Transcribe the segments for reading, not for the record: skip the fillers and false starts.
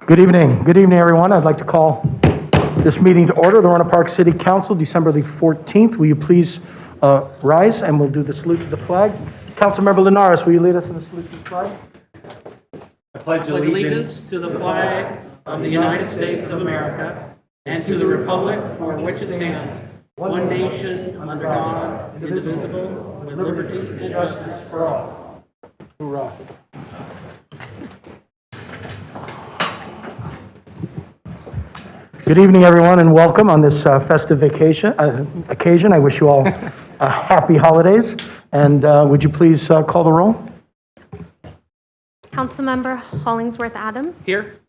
Good evening. Good evening, everyone. I'd like to call this meeting to order. The Rohnert Park City Council, December the 14th. Will you please rise and we'll do the salute to the flag. Councilmember Linares, will you lead us in the salute to the flag? I pledge allegiance to the flag of the United States of America and to the republic for which it stands, one nation, under God, indivisible, with liberty and justice for all. Hoorah. Good evening, everyone, and welcome on this festive occasion. I wish you all happy holidays. And would you please call the roll? Councilmember Hollingsworth Adams. Here?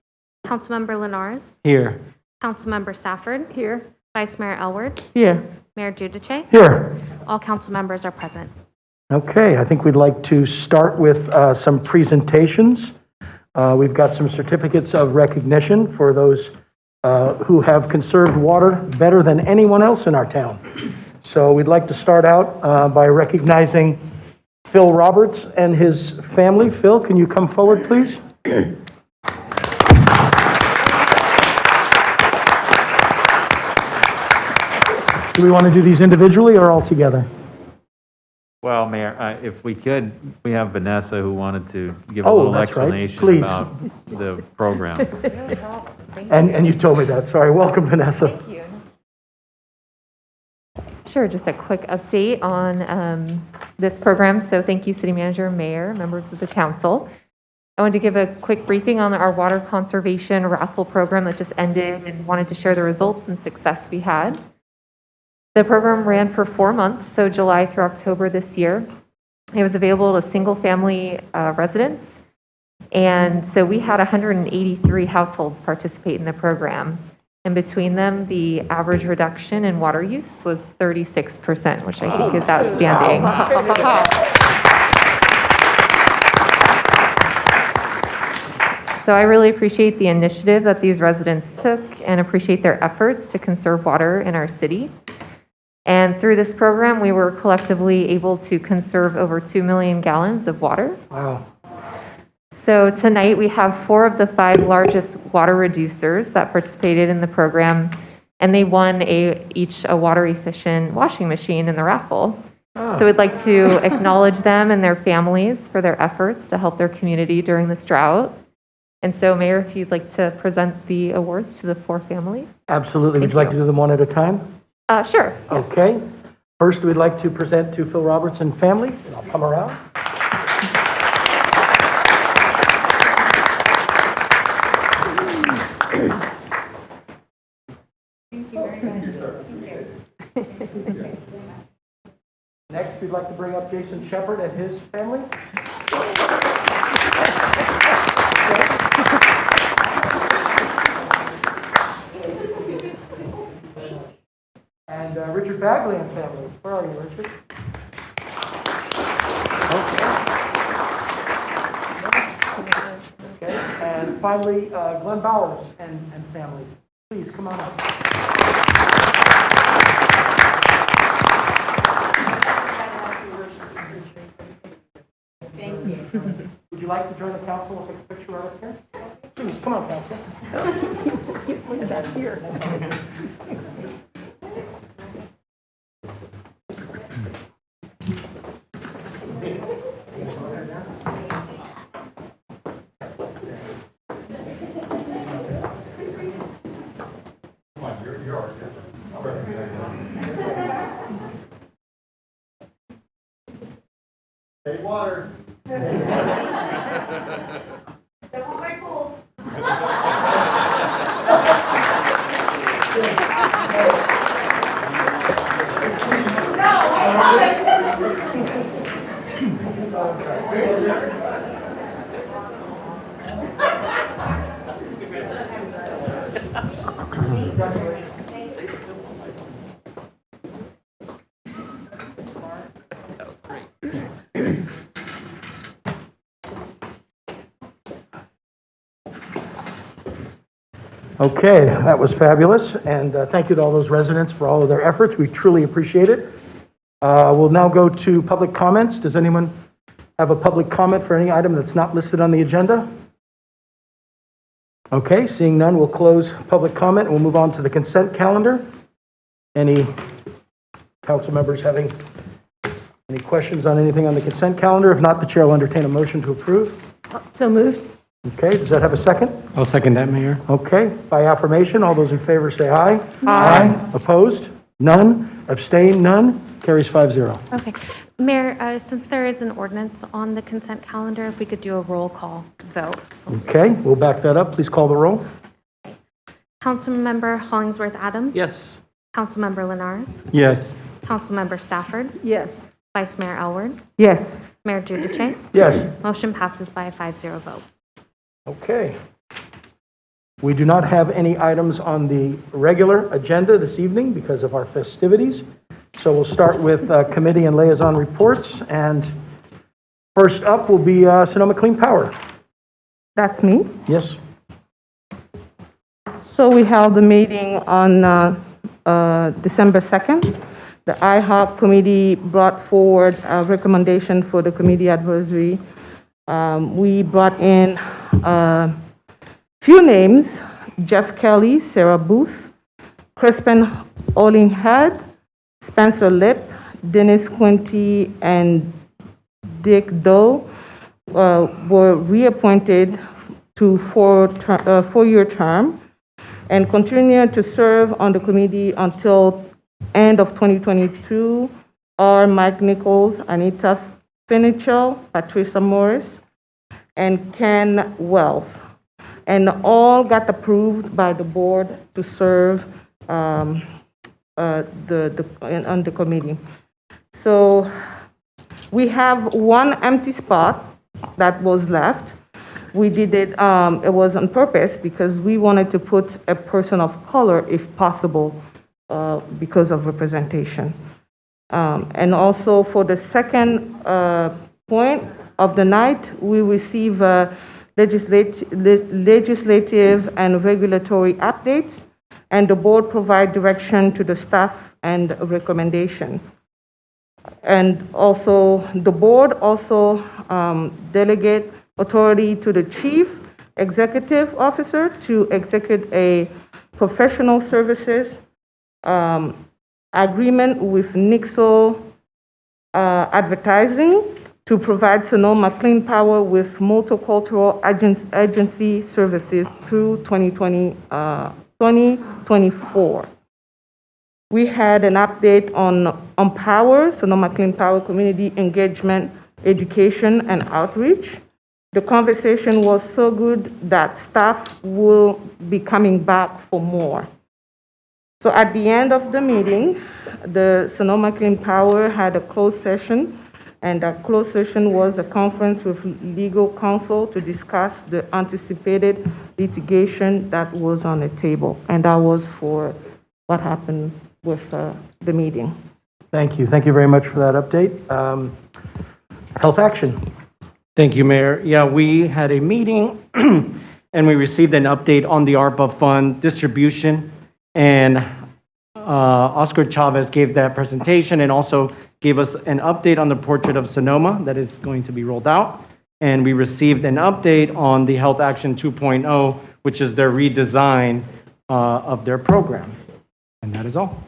Councilmember Linares. Here. Councilmember Stafford. Here. Vice Mayor Elward. Here. Mayor Giudice. Here. All council members are present. Okay, I think we'd like to start with some presentations. We've got some certificates of recognition for those who have conserved water better than anyone else in our town. So we'd like to start out by recognizing Phil Roberts and his family. Phil, can you come forward, please? Do we want to do these individually or all together? Well, Mayor, if we could, we have Vanessa who wanted to give a Oh, little that's right. explanation Please. about the program. And you told me that. Sorry. Welcome, Vanessa. Thank you. Sure, just a quick update on this program. So thank you, City Manager, Mayor, members of the council. I wanted to give a quick briefing on our water conservation raffle program that just ended and wanted to share the results and success we had. The program ran for 4 months, so July through October this year. It was available to single-family residents, and so we had 183 households participate in the program. And between them, the average reduction in water use was 36%, which I think is outstanding. So I really appreciate the initiative that these residents took and appreciate their efforts to conserve water in our city. And through this program, we were collectively able to conserve over 2 million gallons of water. Wow. So tonight we have 4 of the 5 largest water reducers that participated in the program, and they won each a water efficient washing machine in the raffle. Oh. So we'd like to acknowledge them and their families for their efforts to help their community during this drought. And so, Mayor, if you'd like to present the awards to the 4 families. Absolutely. Would Thank you like you. to do them one at a time? Sure. Okay. First, we'd like to present to Phil Roberts and family. And I'll come around. Next, we'd like to bring up Jason Shepard and his family. And Richard Bagley and family. Where are you, Richard? Okay. And finally, Glenn Bowers and family. Please come on up. Thank you. Would you like to join the council and take a picture right up here? Please, come on, council. Back here. Take water. Okay, that was fabulous, and thank you to all those residents for all of their efforts. We truly appreciate it. We'll now go to public comments. Does anyone have a public comment for any item that's not listed on the agenda? Okay, seeing none, we'll close public comment, and we'll move on to the consent calendar. Any council members having any questions on anything on the consent calendar? If not, the chair will entertain a motion to approve. So moved. Okay, does that have a second? I'll second that, Mayor. Okay, by affirmation, all those in favor say aye. Aye. Opposed? None. Abstained? None. Carries 5-0. Okay. Mayor, since there is an ordinance on the consent calendar, if we could do a roll call vote. So, Okay, we'll back that up. Please call the roll. Councilmember Hollingsworth Adams? Yes. Councilmember Linares? Yes. Councilmember Stafford? Yes. Vice Mayor Elward? Yes. Mayor Giudice? Yes. Motion passes by a 5-0 vote. Okay. We do not have any items on the regular agenda this evening because of our festivities. So we'll start with committee and liaison reports. And first up will be Sonoma Clean Power. That's me. Yes. So we held a meeting on December 2nd. The IHOP committee brought forward a recommendation for the committee advisory. We brought in a few names: Jeff Kelly, Sarah Booth, Crispin Olinghad, Spencer Lip, Dennis Quinty, and Dick Doe were reappointed to four-year term and continue to serve on the committee until end of 2022 are Mike Nichols, Anita Finichel, Patricia Morris, and Ken Wells. And all got approved by the board to serve on the committee. So we have one empty spot that was left. We did it, it was on purpose because we wanted to put a person of color if possible because of representation. And also for the second point of the night, we receive legislative and regulatory updates, and the board provide direction to the staff and recommendation. And also, the board also delegate authority to the chief executive officer to execute a professional services agreement with Nixo Advertising to provide Sonoma Clean Power with multicultural agency services through 2024. We had an update on Power, Sonoma Clean Power Community Engagement, Education, and Outreach. The conversation was so good that staff will be coming back for more. So at the end of the meeting, the Sonoma Clean Power had a closed session, and that closed session was a conference with legal counsel to discuss the anticipated litigation that was on the table. And that was for what happened with the meeting. Thank you. Thank you very much for that update. Health Action. Thank you, Mayor. Yeah, we had a meeting and we received an update on the ARPA fund distribution. And Oscar Chavez gave that presentation and also gave us an update on the portrait of Sonoma that is going to be rolled out. And we received an update on the Health Action 2.0, which is their redesign of their program. And that is all.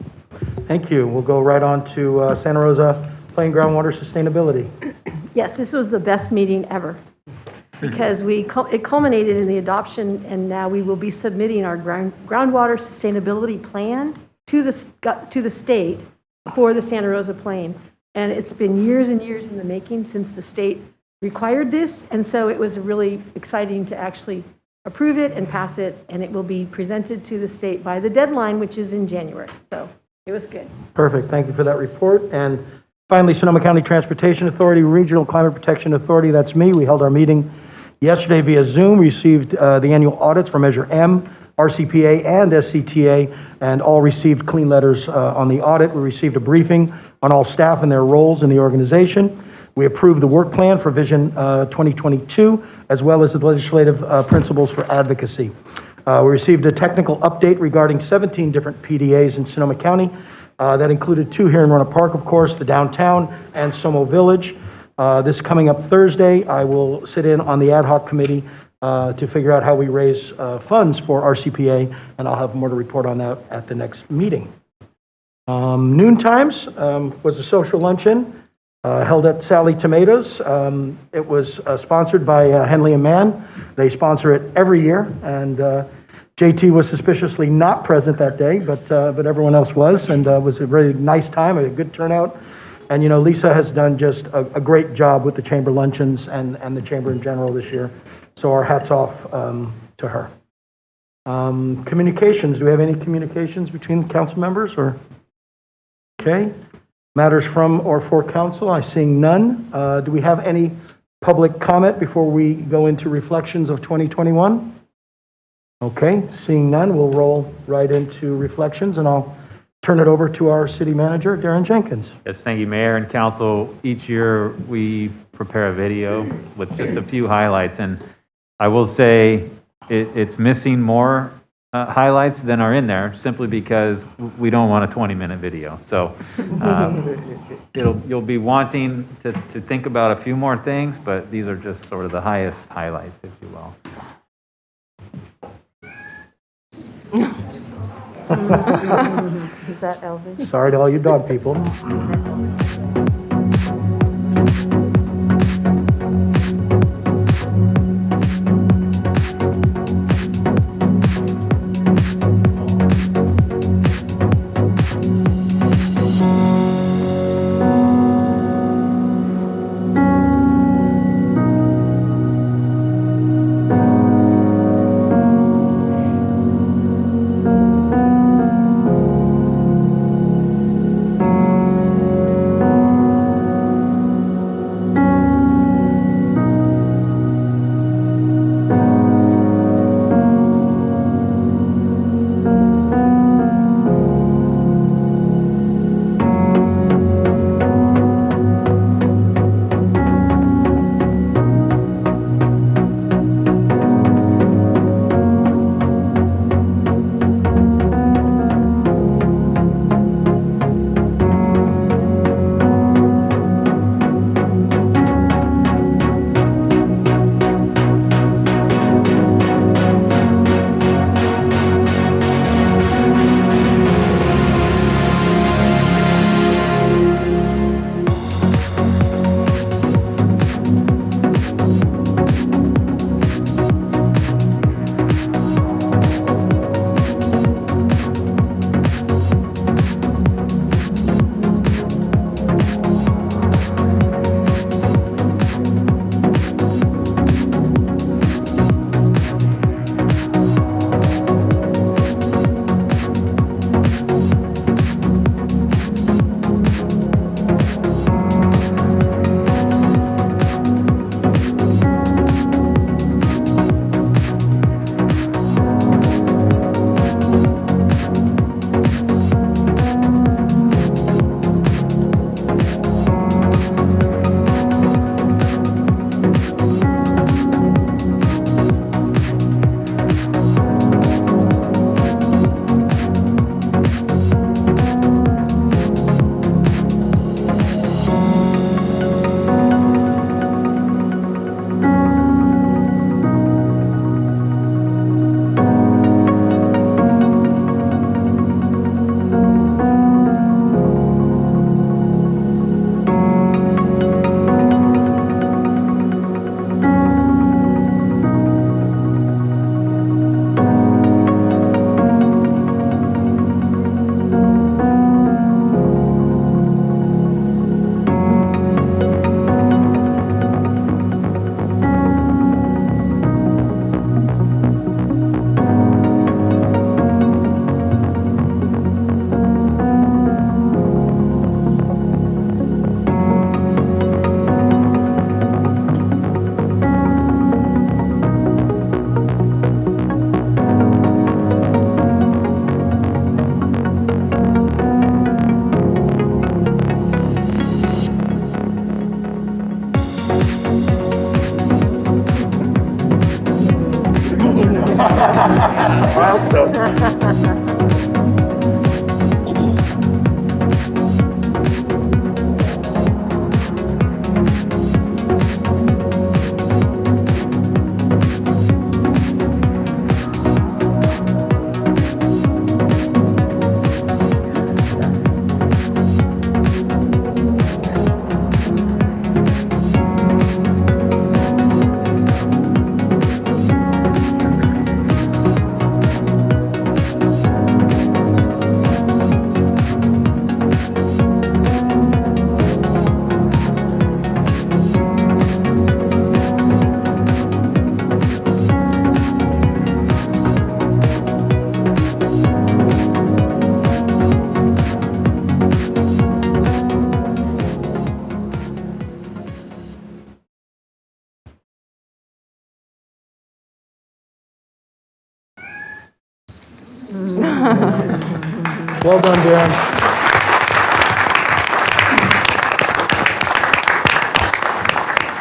Thank you. We'll go right on to Santa Rosa Plain Groundwater Sustainability. Yes, this was the best meeting ever because it culminated in the adoption, and now we will be submitting our groundwater sustainability plan to the state for the Santa Rosa Plain. And it's been years and years in the making since the state required this, and so it was really exciting to actually approve it and pass it, and it will be presented to the state by the deadline, which is in January. So it was good. Perfect. Thank you for that report. And finally, Sonoma County Transportation Authority, Regional Climate Protection Authority, that's me. We held our meeting yesterday via Zoom, received the annual audits for Measure M, RCPA, and SCTA, and all received clean letters on the audit. We received a briefing on all staff and their roles in the organization. We approved the work plan for Vision 2022, as well as the legislative principles for advocacy. We received a technical update regarding 17 different PDAs in Sonoma County. That included 2 here in Rohnert Park, of course, the downtown and Somo Village. This coming up Thursday, I will sit in on the ad hoc committee to figure out how we raise funds for RCPA, and I'll have more to report on that at the next meeting. Noon times was a social luncheon held at Sally Tomatoes. It was sponsored by Henley and Mann. They sponsor it every year, and JT was suspiciously not present that day, but everyone else was, and it was a very nice time, a good turnout. And, you know, Lisa has done just a great job with the chamber luncheons and the chamber in general this year. So our hats off to her. Communications, do we have any communications between the council members or? Okay. Matters from or for council, I seeing none. Do we have any public comment before we go into reflections of 2021? Okay, seeing none, we'll roll right into reflections, and I'll turn it over to our city manager, Darren Jenkins. Yes, thank you, Mayor and Council. Each year, we prepare a video with just a few highlights, and I will say it's missing more highlights than are in there, simply because we don't want a 20-minute video. So you'll be wanting to think about a few more things, but these are just sort of the highest highlights, if you will. Is that Elvis? Sorry to all you dog people. Well done, Darren.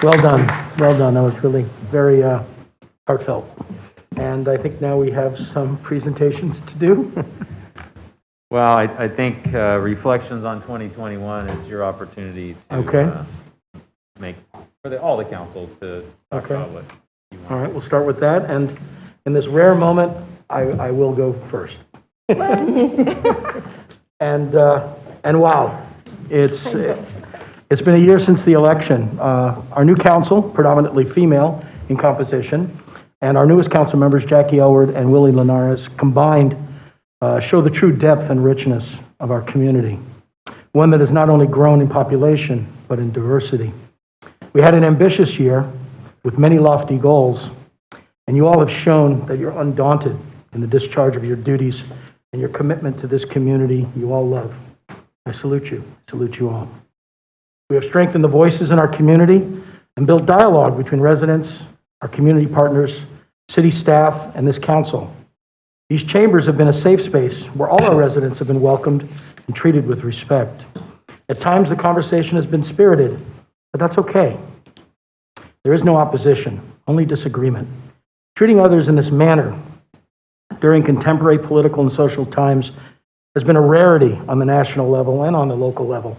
Well done, well done. That was really very heartfelt. And I think now we have some presentations to do. Well, I think reflections on 2021 is your opportunity to Okay. make, for all the council to talk Okay. about what you want. All right, we'll start with that. And in this rare moment, I will go first. And wow, it's been a year since the election. Our new council, predominantly female in composition, and our newest council members, Jackie Elward and Willie Linares, combined show the true depth and richness of our community, one that has not only grown in population, but in diversity. We had an ambitious year with many lofty goals, and you all have shown that you're undaunted in the discharge of your duties and your commitment to this community you all love. I salute you all. We have strengthened the voices in our community and built dialogue between residents, our community partners, city staff, and this council. These chambers have been a safe space where all our residents have been welcomed and treated with respect. At times, the conversation has been spirited, but that's okay. There is no opposition, only disagreement. Treating others in this manner during contemporary political and social times has been a rarity on the national level and on the local level.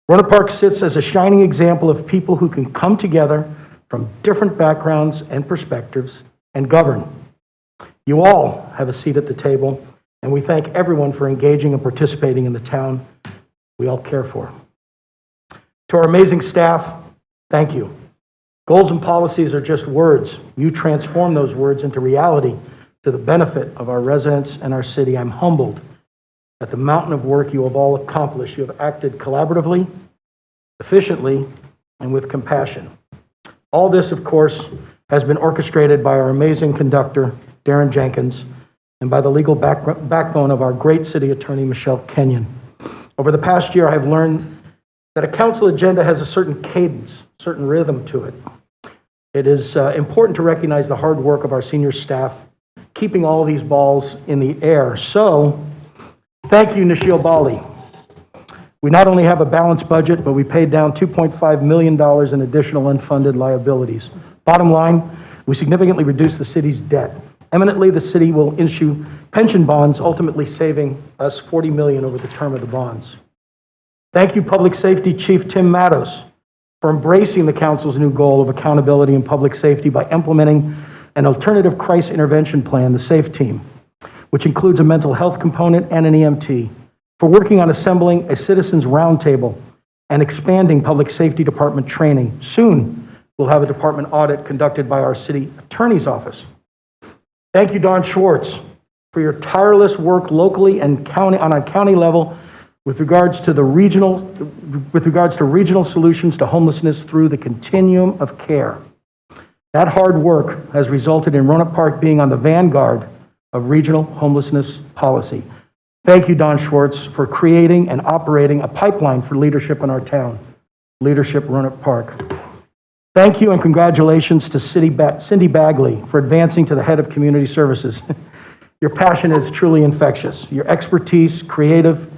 Rohnert Park sits as a shining example of people who can come together from different backgrounds and perspectives and govern. You all have a seat at the table, and we thank everyone for engaging and participating in the town we all care for. To our amazing staff, thank you. Goals and policies are just words. You transform those words into reality to the benefit of our residents and our city. I'm humbled at the mountain of work you have all accomplished. You have acted collaboratively, efficiently, and with compassion. All this, of course, has been orchestrated by our amazing conductor, Darren Jenkins, and by the legal backbone of our great city attorney, Michelle Kenyon. Over the past year, I have learned that a council agenda has a certain cadence, certain rhythm to it. It is important to recognize the hard work of our senior staff, keeping all these balls in the air. So, thank you, Nishil Bali. We not only have a balanced budget, but we paid down $2.5 million in additional unfunded liabilities. Bottom line, we significantly reduced the city's debt. Eminently, the city will issue pension bonds, ultimately saving us $40 million over the term of the bonds. Thank you, Public Safety Chief Tim Mattos, for embracing the council's new goal of accountability in public safety by implementing an alternative crisis intervention plan, the SAFE team, which includes a mental health component and an EMT, for working on assembling a citizens roundtable and expanding public safety department training. Soon, we'll have a department audit conducted by our city attorney's office. Thank you, Don Schwartz, for your tireless work locally and on a county level with regards to regional solutions to homelessness through the continuum of care. That hard work has resulted in Rohnert Park being on the vanguard of regional homelessness policy. Thank you, Don Schwartz, for creating and operating a pipeline for leadership in our town, Leadership Rohnert Park. Thank you and congratulations to Cindy Bagley for advancing to the head of community services. Your passion is truly infectious. Your expertise, creative,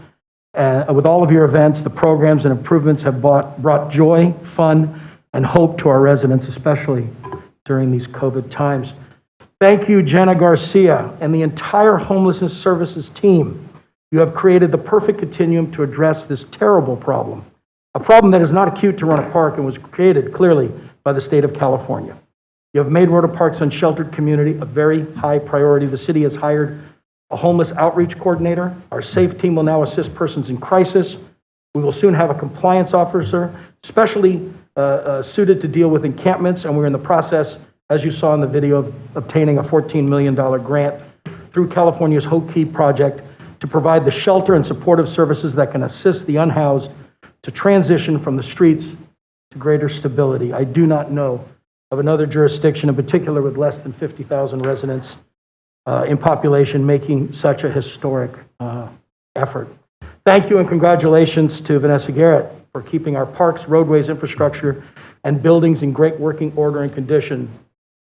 with all of your events, the programs and improvements have brought joy, fun, and hope to our residents, especially during these COVID times. Thank you, Jenna Garcia, and the entire homelessness services team. You have created the perfect continuum to address this terrible problem, a problem that is not acute to Rohnert Park and was created clearly by the state of California. You have made Rohnert Park's unsheltered community a very high priority. The city has hired a homeless outreach coordinator. Our SAFE team will now assist persons in crisis. We will soon have a compliance officer, specially suited to deal with encampments, and we're in the process, as you saw in the video, of obtaining a $14 million grant through California's Hope Key project to provide the shelter and supportive services that can assist the unhoused to transition from the streets to greater stability. I do not know of another jurisdiction, in particular with less than 50,000 residents in population, making such a historic effort. Thank you and congratulations to Vanessa Garrett for keeping our parks, roadways, infrastructure, and buildings in great working order and condition.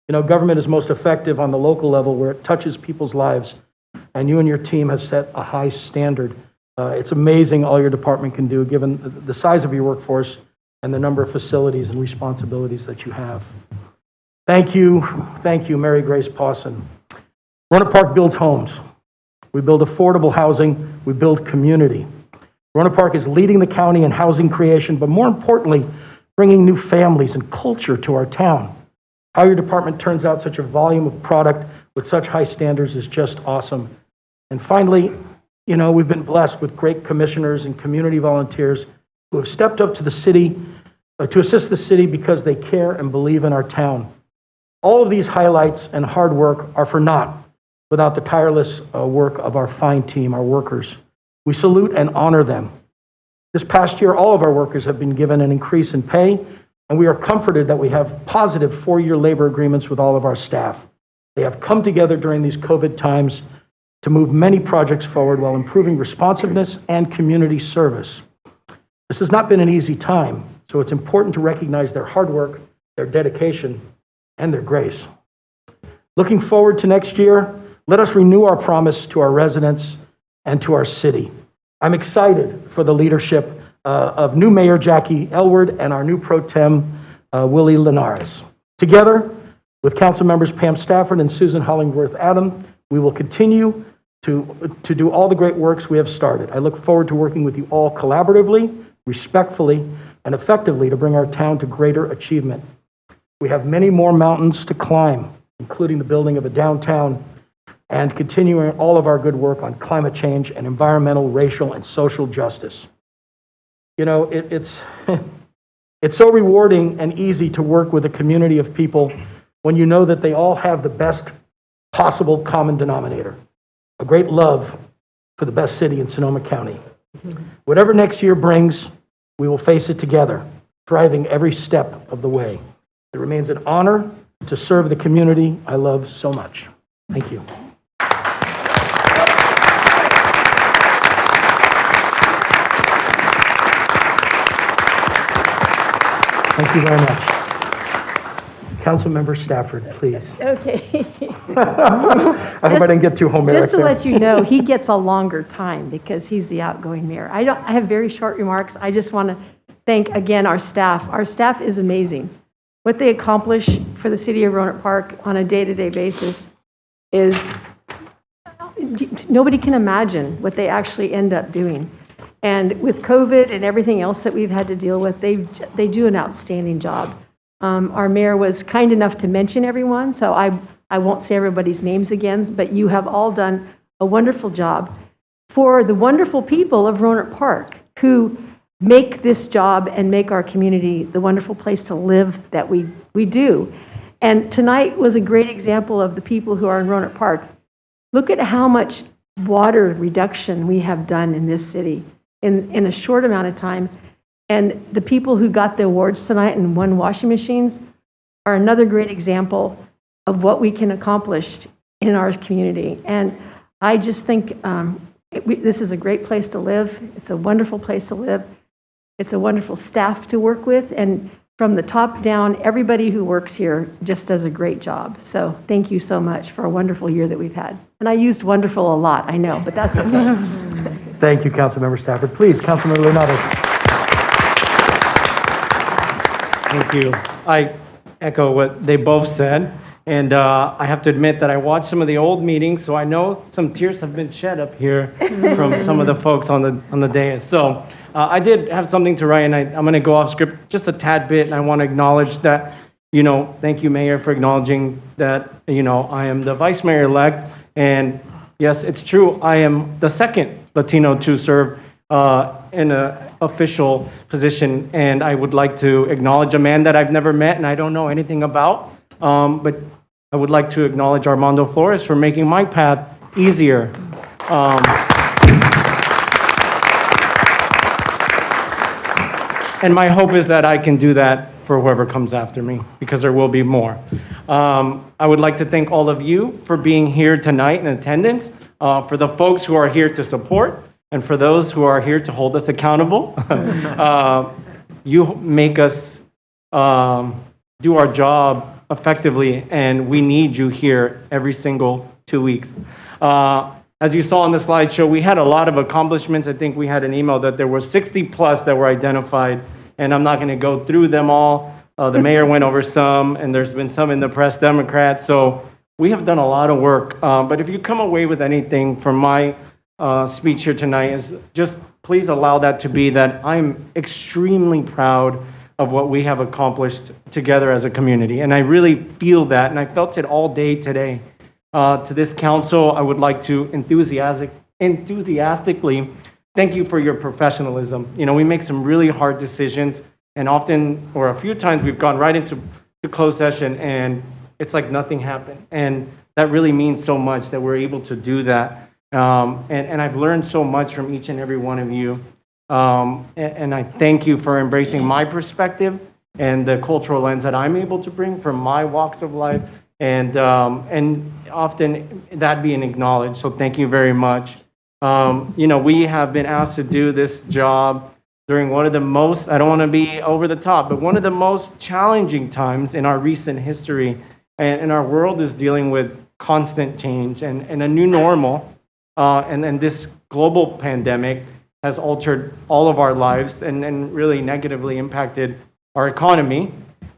You know, government is most effective on the local level where it touches people's lives and you and your team have set a high standard. It's amazing all your department can do, given the size of your workforce and the number of facilities and responsibilities that you have. Thank you, Mary Grace Pawson. Rohnert Park builds homes. We build affordable housing. We build community. Rohnert Park is leading the county in housing creation, but more importantly, bringing new families and culture to our town. How your department turns out such a volume of product with such high standards is just awesome. And finally, we've been blessed with great commissioners and community volunteers who have stepped up to the city, to assist the city because they care and believe in our town. All of these highlights and hard work are for naught without the tireless work of our fine team, our workers. We salute and honor them. This past year, all of our workers have been given an increase in pay, and we are comforted that we have positive 4-year labor agreements with all of our staff. They have come together during these COVID times to move many projects forward while improving responsiveness and community service. This has not been an easy time, so it's important to recognize their hard work, their dedication, and their grace. Looking forward to next year, let us renew our promise to our residents and to our city. I'm excited for the leadership of new Mayor Jackie Elward and our new Pro Tem Willie Linares. Together with Council Members Pam Stafford and Susan Hollingworth Adam, we will continue to do all the great works we have started. I look forward to working with you all collaboratively, respectfully, and effectively to bring our town to greater achievement. We have many more mountains to climb, including the building of a downtown and continuing all of our good work on climate change and environmental, racial, and social justice. It's so rewarding and easy to work with a community of people when you know that they all have the best possible common denominator, a great love for the best city in Sonoma County. Whatever next year brings, we will face it together, thriving every step of the way. It remains an honor to serve the community I love so much. Thank you. Thank you very much. Councilmember Stafford, please. Okay. I hope I didn't get too Homeric Just to there. let you know, he gets a longer time because he's the outgoing mayor. I have very short remarks. I just want to thank again our staff. Our staff is amazing. What they accomplish for the city of Rohnert Park on a day-to-day basis is nobody can imagine what they actually end up doing. And with COVID and everything else that we've had to deal with, they do an outstanding job. Our mayor was kind enough to mention everyone, so I won't say everybody's names again, but you have all done a wonderful job for the wonderful people of Rohnert Park who make this job and make our community the wonderful place to live that we do. And tonight was a great example of the people who are in Rohnert Park. Look at how much water reduction we have done in this city in a short amount of time. And the people who got the awards tonight and won washing machines are another great example of what we can accomplish in our community. And I just think this is a great place to live. It's a wonderful place to live. It's a wonderful staff to work with. And from the top down, everybody who works here just does a great job. So thank you so much for a wonderful year that we've had. And I used wonderful a lot, I know, but that's okay. Thank you, Councilmember Stafford. Please, Councilmember Linares. Thank you. I echo what they both said. And I have to admit that I watched some of the old meetings, so I know some tears have been shed up here from some of the folks on the dais. So I did have something to write, and I'm going to go off script just a tad bit, and I want to acknowledge that, thank you, Mayor, for acknowledging that, I am the Vice Mayor-elect, and yes, it's true, I am the second Latino to serve in an official position, and I would like to acknowledge a man that I've never met and I don't know anything about, but I would like to acknowledge Armando Flores for making my path easier. And my hope is that I can do that for whoever comes after me, because there will be more. I would like to thank all of you for being here tonight in attendance, for the folks who are here to support, and for those who are here to hold us accountable. You make us do our job effectively, and we need you here every single 2 weeks. as you saw on the slideshow, we had a lot of accomplishments. I think we had an email that there were 60 plus that were identified, and I'm not going to go through them all. The mayor went over some, and there's been some in the press, Democrats. So we have done a lot of work. But if you come away with anything from my speech here tonight, is just please allow that to be that I'm extremely proud of what we have accomplished together as a community. And I really feel that, and I felt it all day today. To this council, I would like to enthusiastically thank you for your professionalism. You know, we make some really hard decisions, and often, or a few times, we've gone right into closed session, and it's like nothing happened. And that really means so much that we're able to do that. And I've learned so much from each and every one of you. And I thank you for embracing my perspective and the cultural lens that I'm able to bring from my walks of life, and often that being acknowledged. So thank you very much. You know, we have been asked to do this job during one of the most, I don't want to be over the top, but one of the most challenging times in our recent history. And our world is dealing with constant change and a new normal. And this global pandemic has altered all of our lives and really negatively impacted our economy.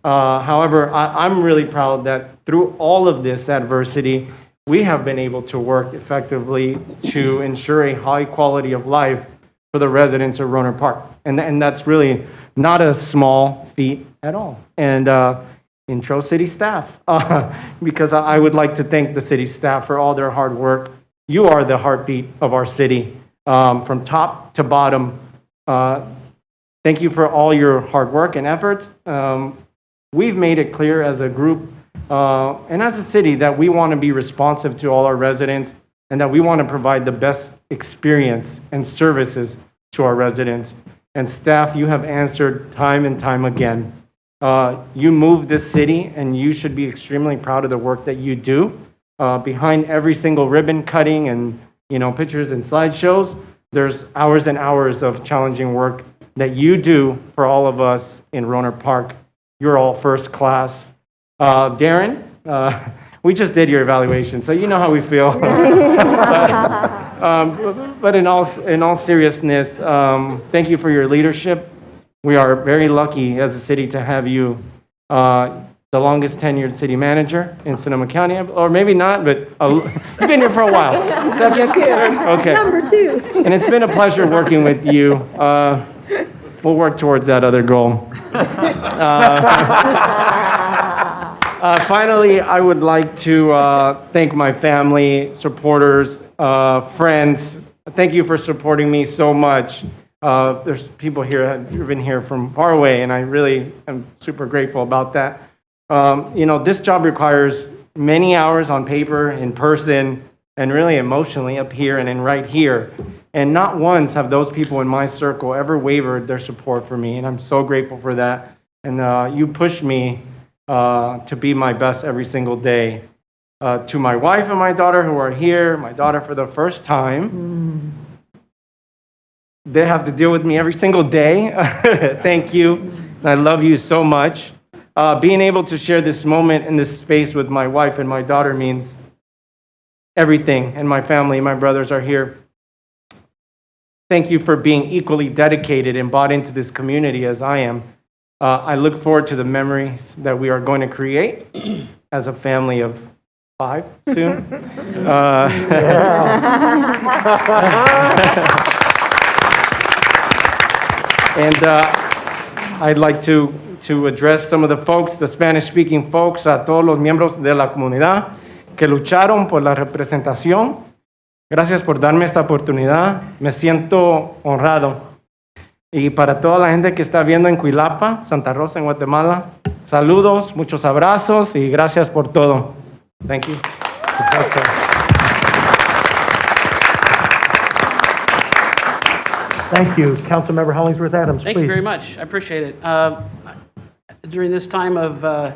However, I'm really proud that through all of this adversity, we have been able to work effectively to ensure a high quality of life for the residents of Rohnert Park. And that's really not a small feat at all. And intro city staff, because I would like to thank the city staff for all their hard work. You are the heartbeat of our city, from top to bottom. Thank you for all your hard work and efforts. We've made it clear as a group and as a city that we want to be responsive to all our residents and that we want to provide the best experience and services to our residents. And staff, you have answered time and time again. You moved this city, and you should be extremely proud of the work that you do. Behind every single ribbon cutting and pictures and slideshows, there's hours and hours of challenging work that you do for all of us in Rohnert Park. You're all first class. Darren, we just did your evaluation, so you know how we feel. But in all seriousness, thank you for your leadership. We are very lucky as a city to have you, the longest tenured city manager in Sonoma County, or maybe not, but you've been here for a while. Second? Okay. Number 2. And it's been a pleasure working with you. We'll work towards that other goal. Finally, I would like to thank my family, supporters, friends. Thank you for supporting me so much. There's people here that have driven here from far away, and I really am super grateful about that. This job requires many hours on paper, in person, and really emotionally up here and in right here. And not once have those people in my circle ever wavered their support for me, and I'm so grateful for that. And you push me to be my best every single day. To my wife and my daughter who are here, my daughter for the first time. They have to deal with me every single day. Thank you. I love you so much. Being able to share this moment in this space with my wife and my daughter means everything. And my family, my brothers are here. Thank you for being equally dedicated and bought into this community as I am. I look forward to the memories that we are going to create as a family of 5 soon. And I'd like to address some of the folks, the Spanish-speaking folks, a todos los miembros de la comunidad que lucharon por la representación. Gracias por darme esta oportunidad. Me siento honrado. Y para toda la gente que está viendo en Cuilapa, Santa Rosa, en Guatemala, saludos, muchos abrazos y gracias por todo. Thank you. Thank you. Councilmember Hollingsworth Adams, please. Thank you very much. I appreciate it. During this time of the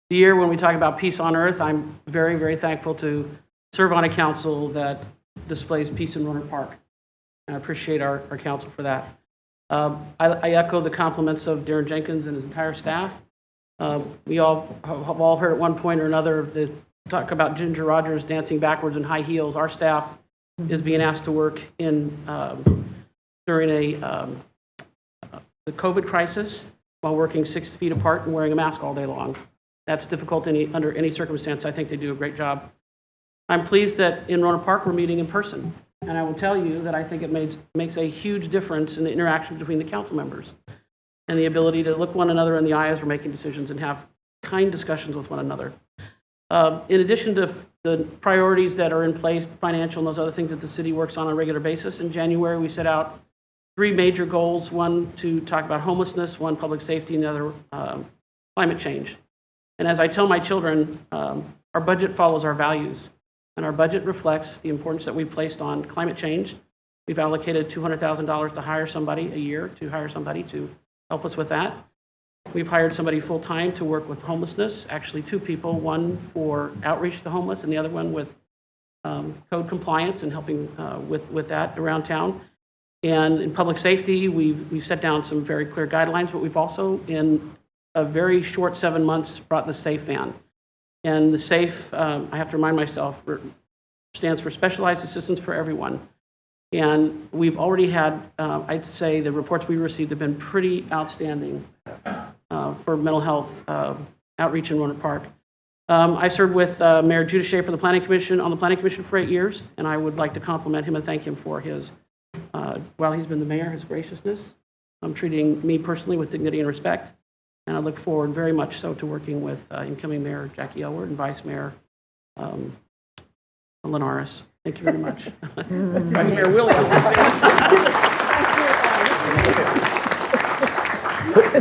year when we talk about peace on earth, I'm very, very thankful to serve on a council that displays peace in Rohnert Park. And I appreciate our council for that. I echo the compliments of Darren Jenkins and his entire staff. We all have all heard at one point or another the talk about Ginger Rogers dancing backwards in high heels. Our staff is being asked to work in during the COVID crisis while working 6 feet apart and wearing a mask all day long. That's difficult under any circumstance. I think they do a great job. I'm pleased that in Rohnert Park we're meeting in person, and I will tell you that I think it makes a huge difference in the interaction between the council members and the ability to look one another in the eye as we're making decisions and have kind discussions with one another. In addition to the priorities that are in place, financial and those other things that the city works on a regular basis, in January we set out 3 major goals, one to talk about homelessness, one public safety, and the other climate change. And as I tell my children, our budget follows our values, and our budget reflects the importance that we've placed on climate change. We've allocated $200,000 to hire somebody a year to help us with that. We've hired somebody full-time to work with homelessness, actually 2 people, one for outreach to homeless and the other one with code compliance and helping with that around town. And in public safety, we've set down some very clear guidelines, but we've also, in a very short 7 months, brought the SAFE van. And the SAFE, I have to remind myself, stands for Specialized Assistance for Everyone. And we've already had, I'd say the reports we received have been pretty outstanding for mental health outreach in Rohnert Park. I served with Mayor Judah Shea for the Planning Commission, on the Planning Commission for 8 years, and I would like to compliment him and thank him for his, while he's been the mayor, his graciousness, treating me personally with dignity and respect. And I look forward very much so to working with incoming Mayor Jackie Elward and Vice Mayor Linares. Thank you very much. Vice Mayor Williams.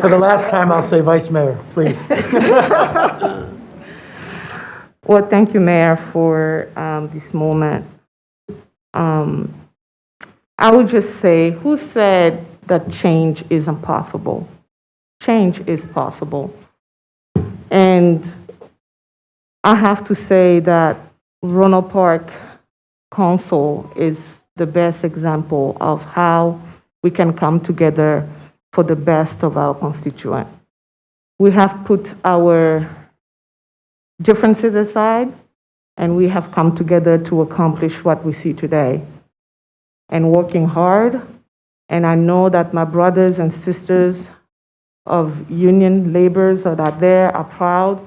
For the last time, I'll say Vice Mayor, please. Well, thank you, Mayor, for this moment. I would just say, who said that change is impossible? Change is possible. And I have to say that Rohnert Park Council is the best example of how we can come together for the best of our constituent. We have put our differences aside, and we have come together to accomplish what we see today. And working hard, and I know that my brothers and sisters of union laborers that are there are proud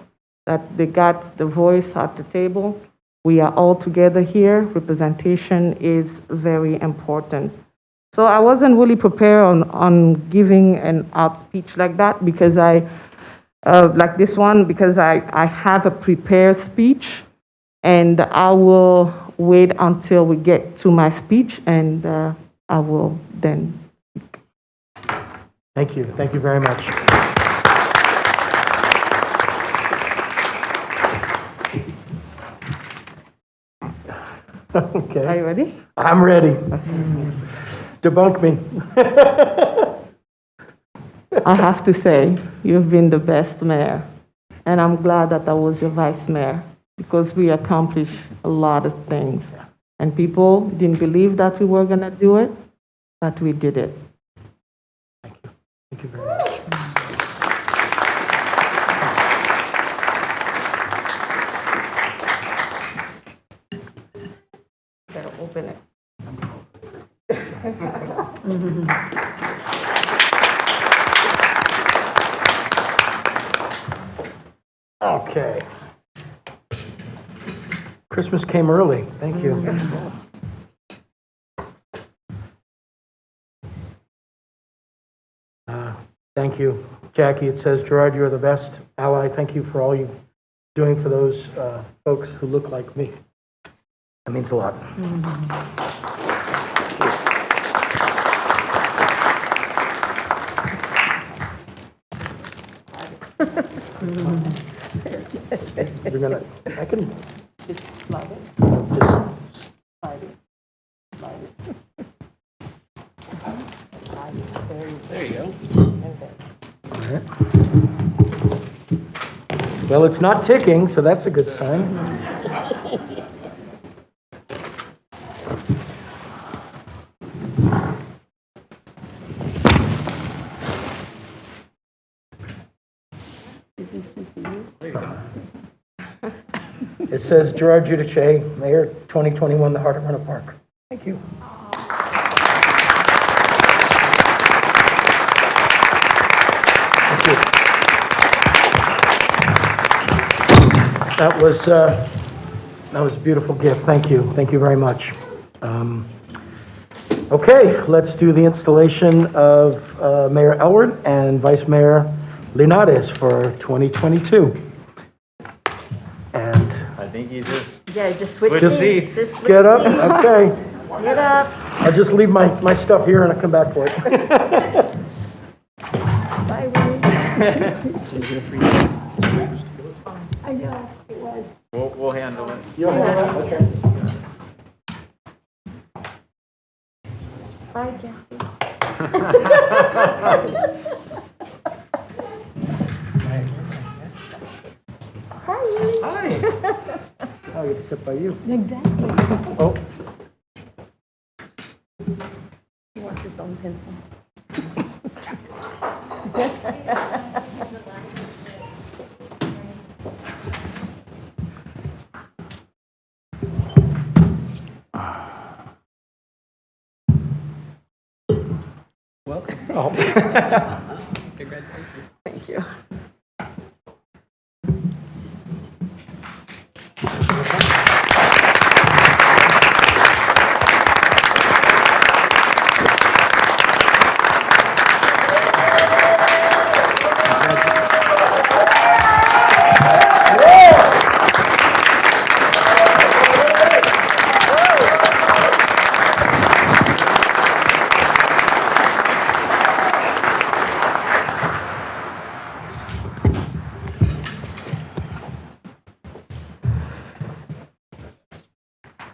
that they got the voice at the table. We are all together here. Representation is very important. So I wasn't really prepared on giving an out speech like that because like this one, because I have a prepared speech, and I will wait until we get to my speech, and I will then. Thank you. Thank you very much. Okay. Are you ready? I'm ready. Debunk me. I have to say, you've been the best mayor, and I'm glad that I was your vice mayor because we accomplished a lot of things. And people didn't believe that we were going to do it, but we did it. Thank you. Thank you very much. Better open it. Okay. Christmas came early. Thank you. Thank you, Jackie. It says, Gerard, you're the best ally. Thank you for all you're doing for those folks who look like me. That means a lot. You're gonna, I can Just slide it. just, Slide it. Slide it. Slide it. There you go. And then. all right. Well, it's not ticking, so that's a good sign. It says Gerard Giudice, Mayor, 2021, the Heart of Rohnert Park. Thank you. Thank you. That was a beautiful gift. Thank you. Thank you very much. Okay, let's do the installation of Mayor Elward and Vice Mayor Linares for 2022. And I think you just Yeah, just switch Switch seats. seats. Just switch get up. seats. Okay. Get up. I'll just leave my stuff here and I'll come back for it. Bye, Willie. I know, it was. we'll handle it. Okay. Bye, Jackie. Hi, Willie. Hi. I'll get to sit by you. Exactly. Oh, He wants his own pencil. Thank you.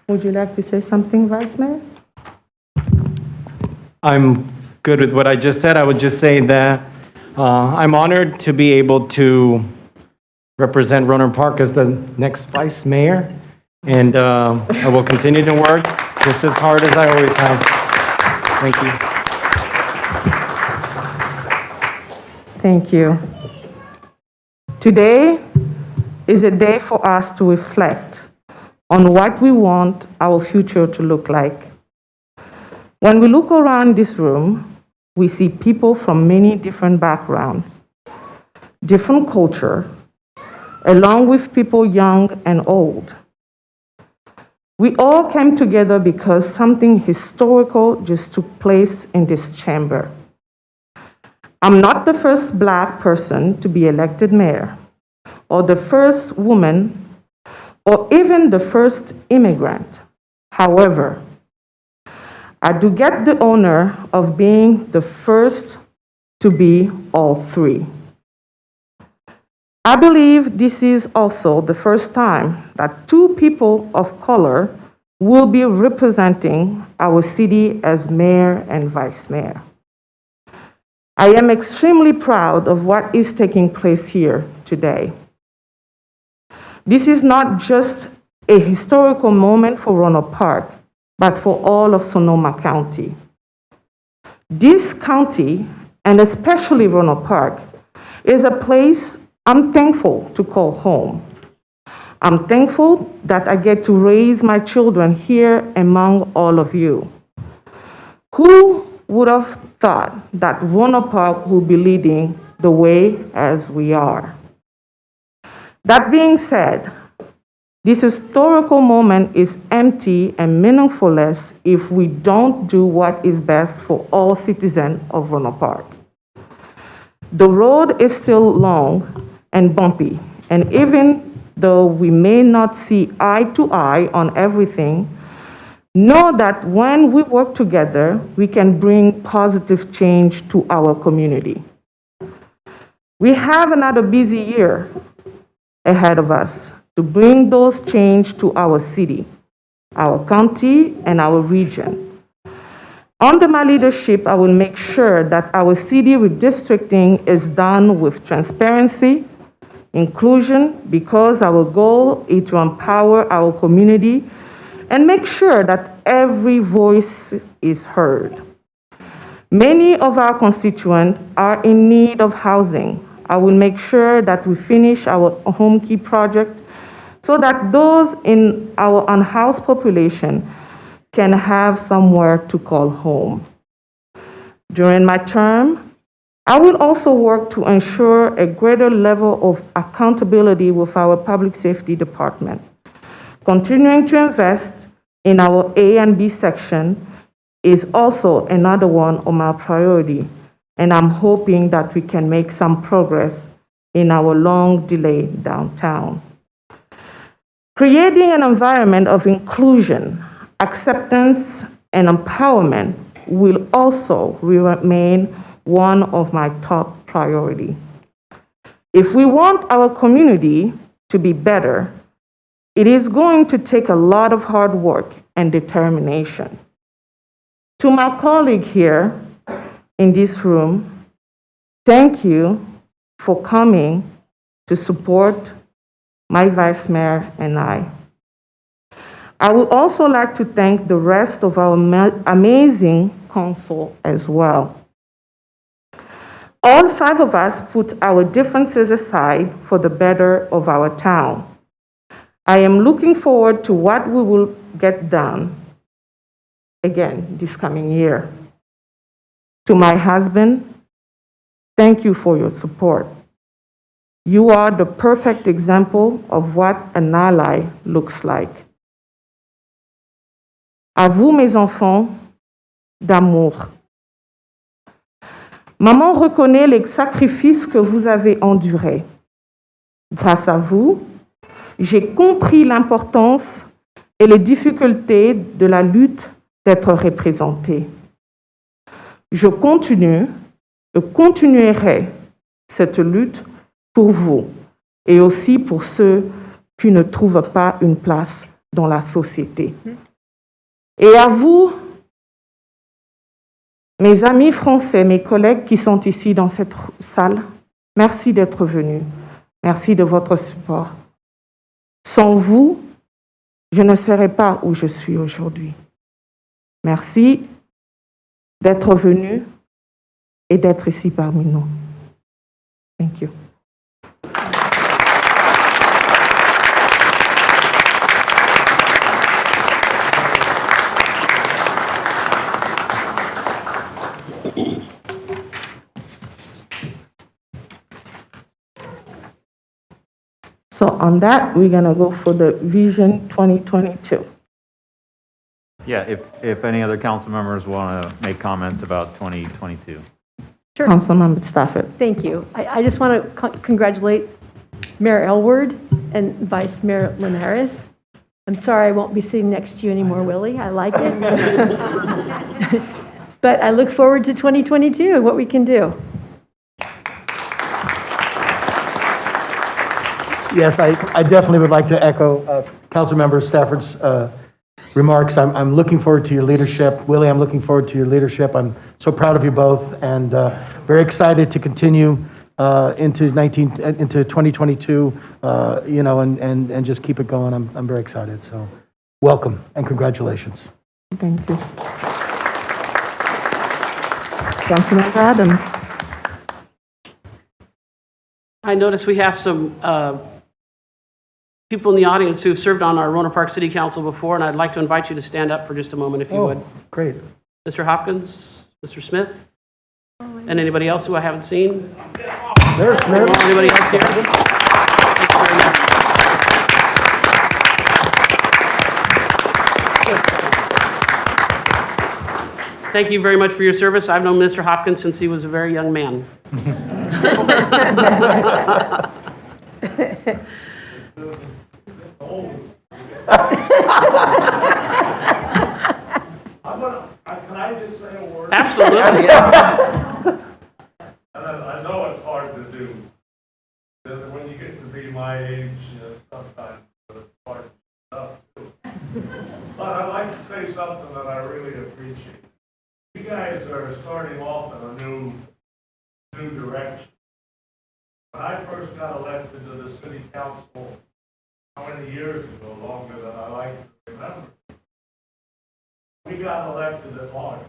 Would you like to say something, Vice Mayor? I'm good with what I just said. I would just say that I'm honored to be able to represent Rohnert Park as the next vice mayor, and I will continue to work just as hard as I always have. Thank you. Thank you. Today is a day for us to reflect on what we want our future to look like. When we look around this room, we see people from many different backgrounds, different culture, along with people young and old. We all came together because something historical just took place in this chamber. I'm not the first Black person to be elected mayor, or the first woman, or even the first immigrant. However, I do get the honor of being the first to be all three. I believe this is also the first time that two people of color will be representing our city as mayor and vice mayor. I am extremely proud of what is taking place here today. This is not just a historical moment for Rohnert Park, but for all of Sonoma County. This county, and especially Rohnert Park, is a place I'm thankful to call home. I'm thankful that I get to raise my children here among all of you. Who would have thought that Rohnert Park will be leading the way as we are? That being said, this historical moment is empty and meaningless if we don't do what is best for all citizens of Rohnert Park. The road is still long and bumpy, and even though we may not see eye to eye on everything, know that when we work together, we can bring positive change to our community. We have another busy year ahead of us to bring those change to our city, our county, and our region. Under my leadership, I will make sure that our city redistricting is done with transparency, inclusion, because our goal is to empower our community and make sure that every voice is heard. Many of our constituents are in need of housing. I will make sure that we finish our home key project so that those in our unhoused population can have somewhere to call home. During my term, I will also work to ensure a greater level of accountability with our public safety department. Continuing to invest in our A and B section is also another one of my priority, and I'm hoping that we can make some progress in our long delayed downtown. Creating an environment of inclusion, acceptance, and empowerment will also remain one of my top priorities. If we want our community to be better, it is going to take a lot of hard work and determination. To my colleague here in this room, thank you for coming to support my vice mayor and I. I would also like to thank the rest of our amazing council as well. All 5 of us put our differences aside for the better of our town. I am looking forward to what we will get done again this coming year. To my husband, thank you for your support. You are the perfect example of what an ally looks like. À vous, mes enfants, d'amour. Maman reconnaît les sacrifices que vous avez endurés. Grâce à vous, j'ai compris l'importance et les difficultés de la lutte d'être représentée. Je continue et continuerai cette lutte pour vous et aussi pour ceux qui ne trouvent pas une place dans la société. Et à vous, mes amis français, mes collègues qui sont ici dans cette salle, merci d'être venus. Merci de votre support. Sans vous, je ne serais pas où je suis aujourd'hui. Merci d'être venus et d'être ici parmi nous. Thank you. So on that, we're going to go for the Vision 2022. Yeah, if any other council members want to make comments about 2022. Sure. Councilmember Stafford. Thank you. I just want to congratulate Mayor Elward and Vice Mayor Linares. I'm sorry I won't be sitting next to you anymore, Willie. I like it. But I look forward to 2022 and what we can do. Yes, I definitely would like to echo Councilmember Stafford's remarks. I'm looking forward to your leadership. Willie, I'm looking forward to your leadership. I'm so proud of you both and very excited to continue into 2022, and just keep it going. I'm very excited. So welcome and congratulations. Thank you. Councilmember Adams. I notice we have some people in the audience who've served on our Rohnert Park City Council before, and I'd like to invite you to stand up for just a moment, if you would. Great. Mr. Hopkins, Mr. Smith, and anybody else who I haven't seen? There's Smith. Anybody else here? Thank you very much. Thank you very much for your service. I've known Mr. Hopkins since he was a very young man. Can I just say a word? Absolutely. And I know it's hard to do. Because when you get to be my age, sometimes it's hard enough too. But I'd like to say something that I really appreciate. You guys are starting off in a new direction. When I first got elected to the city council, how many years ago, longer than I like to remember, we got elected at large.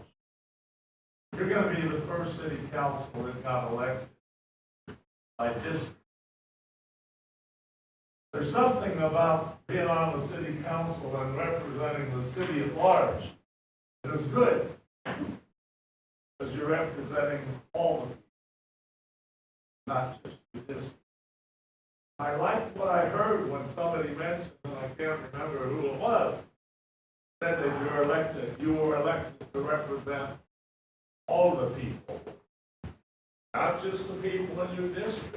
You're going to be the first city council that got elected by district. There's something about being on the city council and representing the city at large that is good. Because you're representing all the people, not just the district. I liked what I heard when somebody mentioned, and I can't remember who it was, said that you were elected to represent all the people, not just the people in your district.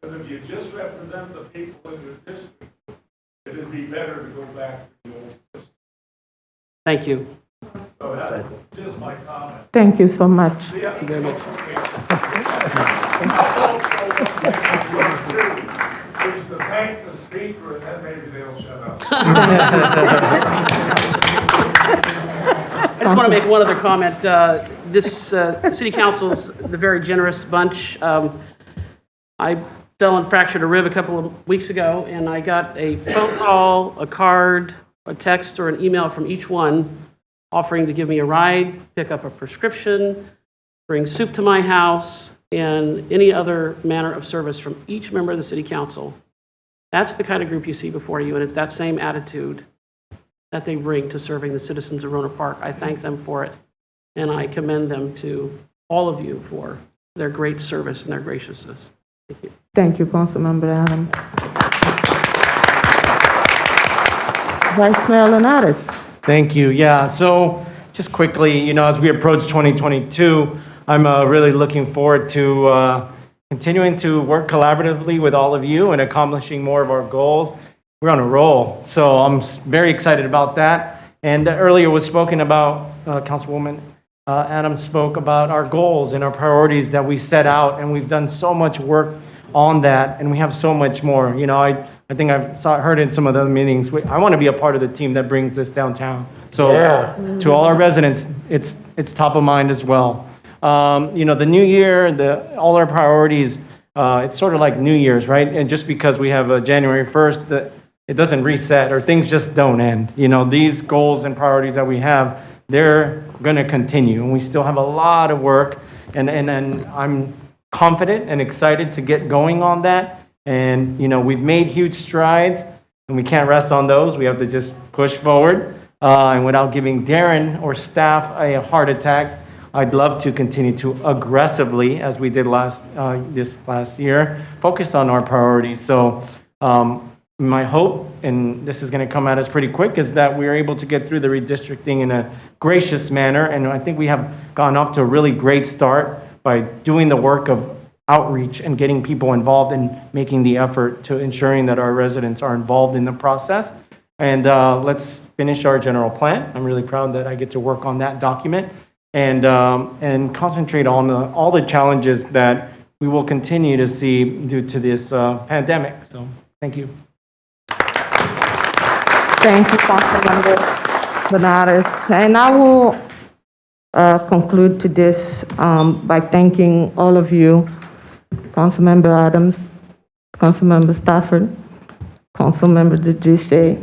Because if you just represent the people in your district, it'd be better to go back to the old system. Thank you. So that's just my comment. Thank you so much. Thank you very much. Is to thank the speaker, and then maybe they'll shut up. I just want to make one other comment. This city council's the very generous bunch. I fell and fractured a rib a couple of weeks ago, and I got a phone call, a card, a text, or an email from each one offering to give me a ride, pick up a prescription, bring soup to my house, and any other manner of service from each member of the city council. That's the kind of group you see before you, and it's that same attitude that they bring to serving the citizens of Rohnert Park. I thank them for it, and I commend them to all of you for their great service and their graciousness. Thank you. Thank you, Councilmember Adam. Vice Mayor Lenares. Thank you. Yeah, so just quickly, as we approach 2022, I'm really looking forward to continuing to work collaboratively with all of you and accomplishing more of our goals. We're on a roll, so I'm very excited about that. And earlier was spoken about, Councilwoman Adams spoke about our goals and our priorities that we set out, and we've done so much work on that, and we have so much more. I think I've heard in some of the meetings, I want to be a part of the team that brings this downtown. So to all our residents, it's top of mind as well. The new year, all our priorities, it's sort of like New Year's, right? And just because we have a January 1st, it doesn't reset or things just don't end. These goals and priorities that we have, they're going to continue, and we still have a lot of work, and I'm confident and excited to get going on that. And, we've made huge strides, and we can't rest on those. We have to just push forward. And without giving Darren or staff a heart attack, I'd love to continue to aggressively, as we did this last year, focus on our priorities. So my hope, and this is going to come at us pretty quick, is that we're able to get through the redistricting in a gracious manner. And I think we have gone off to a really great start by doing the work of outreach and getting people involved and making the effort to ensuring that our residents are involved in the process. And let's finish our general plan. I'm really proud that I get to work on that document and concentrate on all the challenges that we will continue to see due to this pandemic. So thank you. Thank you, Councilmember Benares. And I will conclude to this by thanking all of you, Councilmember Adams, Councilmember Stafford, Councilmember DeGiusse,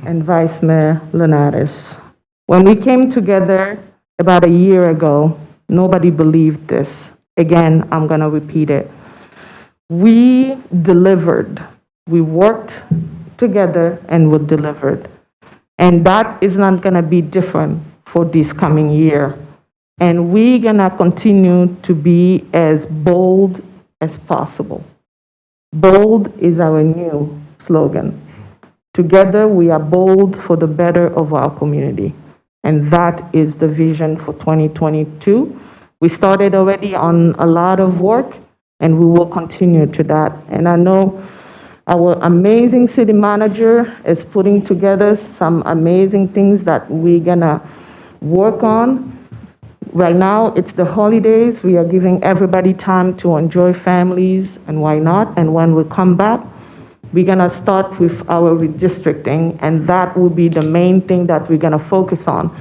and Vice Mayor Lenares. When we came together about a year ago, nobody believed this. Again, I'm going to repeat it. We delivered. We worked together and we delivered. And that is not going to be different for this coming year. And we're going to continue to be as bold as possible. Bold is our new slogan. Together, we are bold for the better of our community. And that is the vision for 2022. We started already on a lot of work, and we will continue to that. And I know our amazing city manager is putting together some amazing things that we're gonna work on. Right now, it's the holidays. We are giving everybody time to enjoy families, and why not? And when we come back, we're gonna start with our redistricting, and that will be the main thing that we're gonna focus on.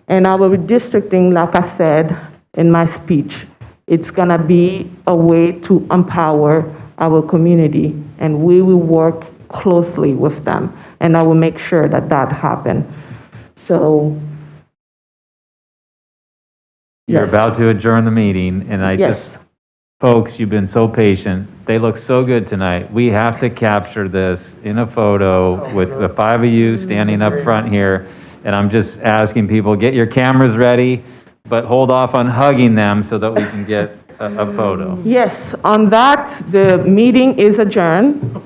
And our redistricting, like I said in my speech, it's gonna be a way to empower our community, and we will work closely with them, and I will make sure that that happens. So, You're yes. about to adjourn the meeting, and I Yes. just folks, you've been so patient. They look so good tonight. We have to capture this in a photo with the 5 of you standing up front here. And I'm just asking people, get your cameras ready, but hold off on hugging them so that we can get a photo. Yes, on that, the meeting is adjourned.